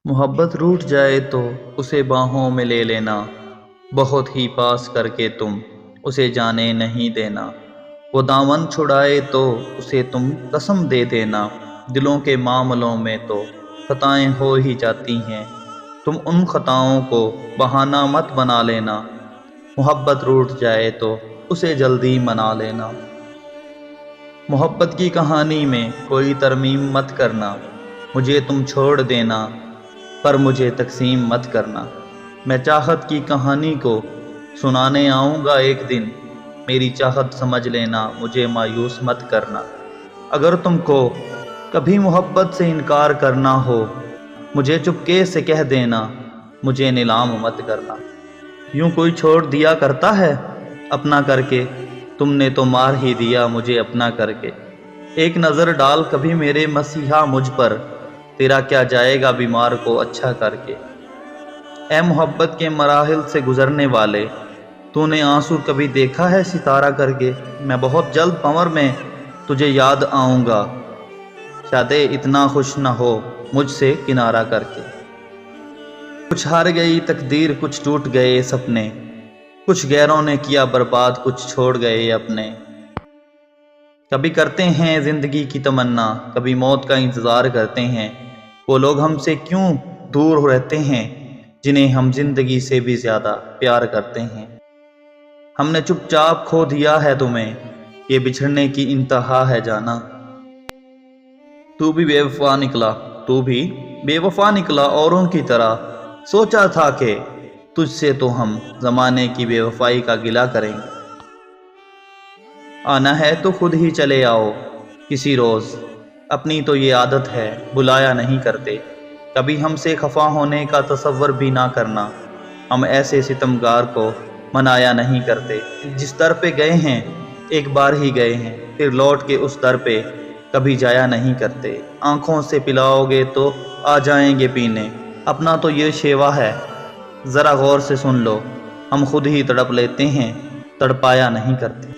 محبت روٹھ جائے تو اسے باہوں میں لے لینا، بہت ہی پاس کر کے تم اسے جانے نہیں دینا۔ وہ دامن چھڑائے تو اسے تم قسم دے دینا، دلوں کے معاملوں میں تو خطائیں ہو ہی جاتی ہیں، تم ان خطاؤں کو بہانہ مت بنا لینا۔ محبت روٹھ جائے تو اسے جلدی منا لینا۔ محبت کی کہانی میں کوئی ترمیم مت کرنا، مجھے تم چھوڑ دینا پر مجھے تقسیم مت کرنا۔ میں چاہت کی کہانی کو سنانے آؤں گا ایک دن، میری چاہت سمجھ لینا، مجھے مایوس مت کرنا۔ اگر تم کو کبھی محبت سے انکار کرنا ہو، مجھے چپکے سے کہہ دینا، مجھے نیلام مت کرنا۔ یوں کوئی چھوڑ دیا کرتا ہے اپنا کر کے، تم نے تو مار ہی دیا مجھے اپنا کر کے۔ ایک نظر ڈال کبھی میرے مسیحا مجھ پر، تیرا کیا جائے گا بیمار کو اچھا کر کے۔ اے محبت کے مراحل سے گزرنے والے، تو نے آنسو کبھی دیکھا ہے ستارہ کر کے؟ میں بہت جلد قمر میں تجھے یاد آؤں گا، شاید اتنا خوش نہ ہو مجھ سے کنارہ کر کے۔ کچھ ہار گئی تقدیر، کچھ ٹوٹ گئے سپنے، کچھ غیروں نے کیا برباد، کچھ چھوڑ گئے اپنے۔ کبھی کرتے ہیں زندگی کی تمنا، کبھی موت کا انتظار کرتے ہیں، وہ لوگ ہم سے کیوں دور رہتے ہیں جنہیں ہم زندگی سے بھی زیادہ پیار کرتے ہیں۔ ہم نے چپ چاپ کھو دیا ہے تمہیں، یہ بچھڑنے کی انتہا ہے جانا۔ تو بھی بے وفا نکلا، تو بھی بے وفا نکلا اوروں کی طرح، سوچا تھا کہ تجھ سے تو ہم زمانے کی بے وفائی کا گلہ کریں گے۔ آنا ہے تو خود ہی چلے آؤ کسی روز، اپنی تو یہ عادت ہے بلایا نہیں کرتے، کبھی ہم سے خفا ہونے کا تصور بھی نہ کرنا، ہم ایسے ستمگار کو منایا نہیں کرتے۔ جس در پہ گئے ہیں ایک بار ہی گئے ہیں، پھر لوٹ کے اس در پہ کبھی جایا نہیں کرتے۔ آنکھوں سے پلاؤ گے تو آ جائیں گے پینے، اپنا تو یہ شیوا ہے ذرا غور سے سن لو، ہم خود ہی تڑپ لیتے ہیں تڑپایا نہیں کرتے۔